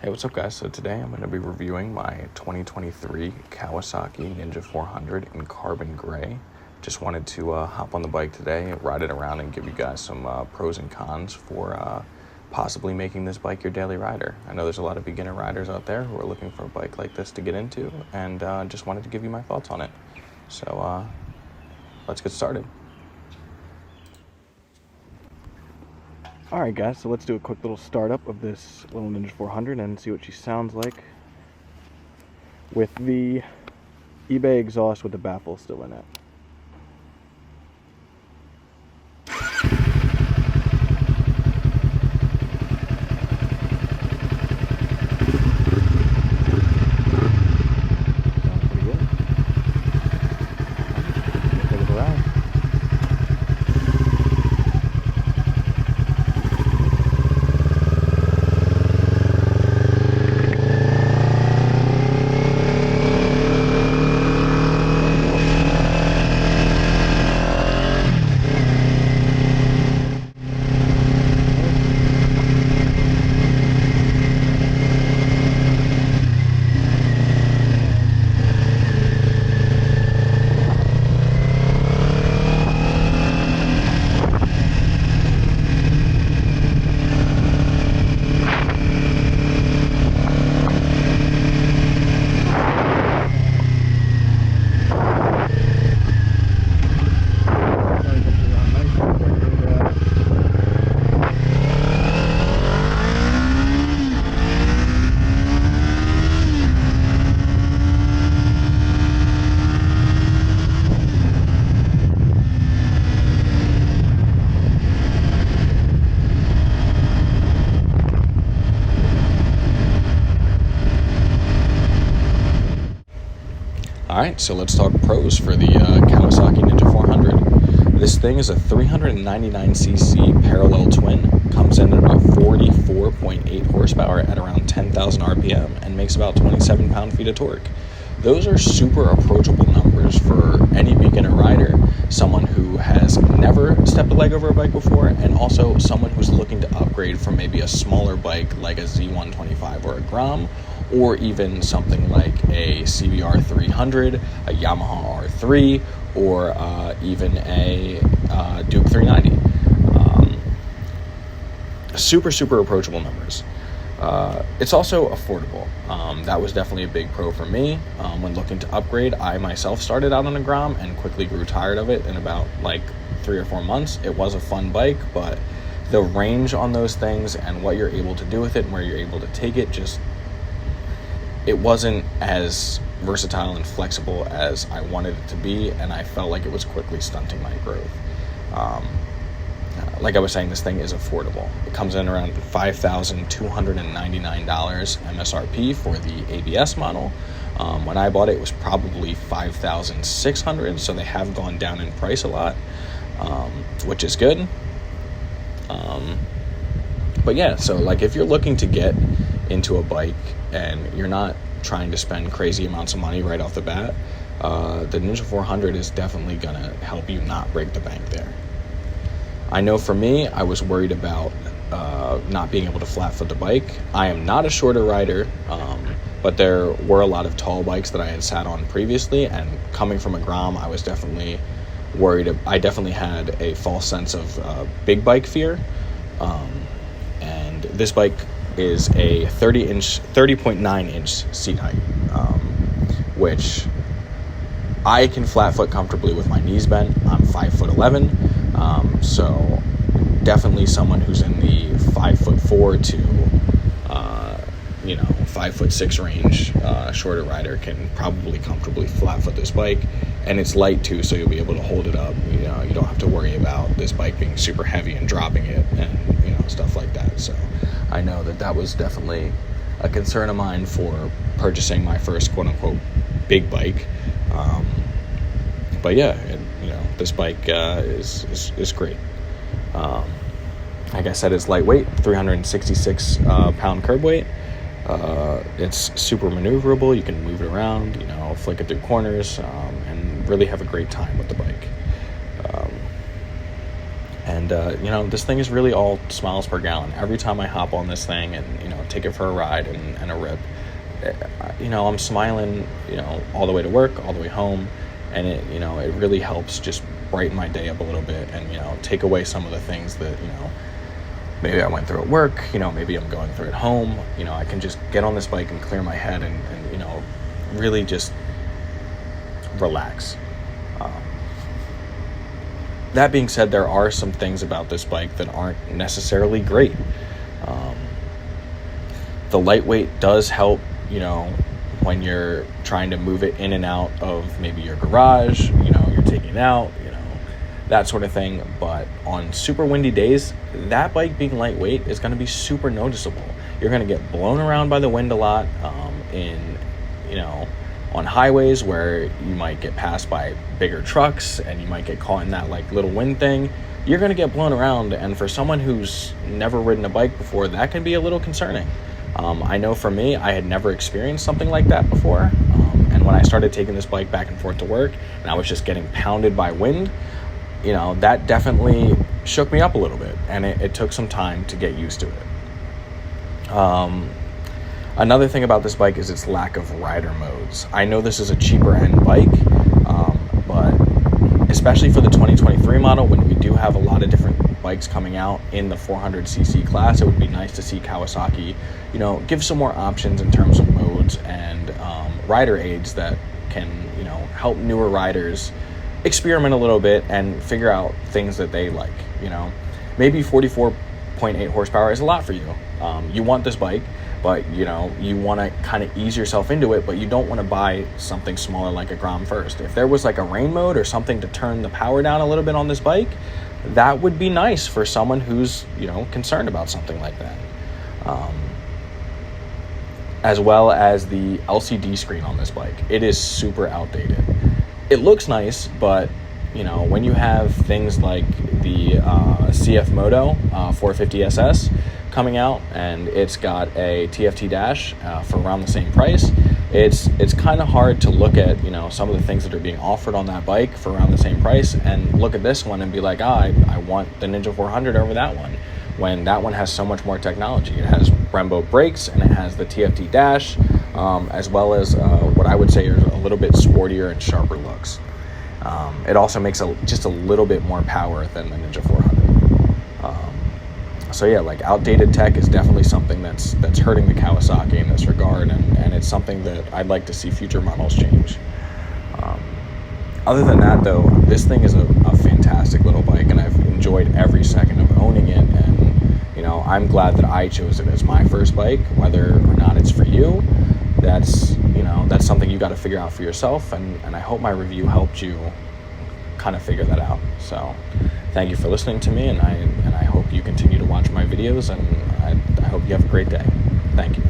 Hey, what's up guys? So today I'm going to be reviewing my 2023 Kawasaki Ninja 400 in carbon gray. Just wanted to hop on the bike today, ride it around, and give you guys some pros and cons for possibly making this bike your daily rider. I know there's a lot of beginner riders out there who are looking for a bike like this to get into, and just wanted to give you my thoughts on it. So let's get started. Alright guys, so let's do a quick little startup of this little Ninja 400 and see what she sounds like with the eBay exhaust with the baffle still in it. Sounds pretty good. Take it around. Alright, so let's talk pros for the Kawasaki Ninja 400. This thing is a 399cc parallel twin, comes in at about 44.8 horsepower at around 10,000 RPM, and makes about 27 pound-feet of torque. Those are super approachable numbers for any beginner rider, someone who has never stepped a leg over a bike before, and also someone who's looking to upgrade from maybe a smaller bike like a Z125 or a Grom, or even something like a CBR 300, a Yamaha R3, or even a Duke 390. Super approachable numbers. It's also affordable. That was definitely a big pro for me. When looking to upgrade, I myself started out on a Grom and quickly grew tired of it in about like 3 or 4 months. It was a fun bike, but the range on those things and what you're able to do with it and where you're able to take it, it wasn't as versatile and flexible as I wanted it to be, and I felt like it was quickly stunting my growth. Like I was saying, this thing is affordable. It comes in around $5,299 MSRP for the ABS model. When I bought it, it was probably $5,600, so they have gone down in price a lot, which is good. But yeah, so like if you're looking to get into a bike and you're not trying to spend crazy amounts of money right off the bat, the Ninja 400 is definitely going to help you not break the bank there. I know for me, I was worried about not being able to flat foot the bike. I am not a shorter rider, but there were a lot of tall bikes that I had sat on previously, and coming from a Grom, I was definitely worried. I definitely had a false sense of big bike fear, and this bike is a 30.9 inch seat height, which I can flat foot comfortably with my knees bent. I'm 5'11", so definitely someone who's in the 5'4" to 5'6" range, shorter rider can probably comfortably flat foot this bike, and it's light too, so you'll be able to hold it up. You don't have to worry about this bike being super heavy and dropping it and stuff like that. So I know that was definitely a concern of mine for purchasing my first quote-unquote big bike. But yeah, this bike is great. Like I said, it's lightweight, 366 pound curb weight. It's super maneuverable. You can move it around, flick it through corners, and really have a great time with the bike. And And, this thing is really all smiles per gallon. Every time I hop on this thing and, take it for a ride and a rip, I'm smiling, all the way to work, all the way home. And it really helps just brighten my day up a little bit and, take away some of the things that, maybe I went through at work, maybe I'm going through at home. I can just get on this bike and clear my head and really just relax. That being said, there are some things about this bike that aren't necessarily great. The lightweight does help, when you're trying to move it in and out of maybe your garage, you're taking it out, that sort of thing. But on super windy days, that bike being lightweight is going to be super noticeable. You're going to get blown around by the wind a lot, on highways where you might get passed by bigger trucks and you might get caught in that like little wind thing. You're going to get blown around, and for someone who's never ridden a bike before, that can be a little concerning. I know for me, I had never experienced something like that before, and when I started taking this bike back and forth to work and I was just getting pounded by wind, that definitely shook me up a little bit, and it took some time to get used to it. Another thing about this bike is its lack of rider modes. I know this is a cheaper end bike, but especially for the 2023 model, when we do have a lot of different bikes coming out in the 400cc class, it would be nice to see Kawasaki, give some more options in terms of modes and rider aids that can, help newer riders experiment a little bit and figure out things that they like. Maybe 44.8 horsepower is a lot for you. You want this bike, but you want to kind of ease yourself into it, but you don't want to buy something smaller like a Grom first. If there was like a rain mode or something to turn the power down a little bit on this bike, that would be nice for someone who's concerned about something like that. As well as the LCD screen on this bike, it is super outdated. It looks nice, but when you have things like the CF Moto 450SS coming out, and it's got a TFT dash for around the same price, it's kind of hard to look at some of the things that are being offered on that bike for around the same price and look at this one and be like, I want the Ninja 400 over that one, when that one has so much more technology. It has Brembo brakes and it has the TFT dash, as well as what I would say are a little bit sportier and sharper looks. It also makes just a little bit more power than the Ninja 400. So yeah, like outdated tech is definitely something that's hurting the Kawasaki in this regard, and it's something that I'd like to see future models change. Other than that, though, this thing is a fantastic little bike, and I've enjoyed every second of owning it, and I'm glad that I chose it as my first bike. Whether or not it's for you, that's something you got to figure out for yourself, and I hope my review helped you kind of figure that out. So thank you for listening to me, and I hope you continue to watch my videos, and I hope you have a great day. Thank you.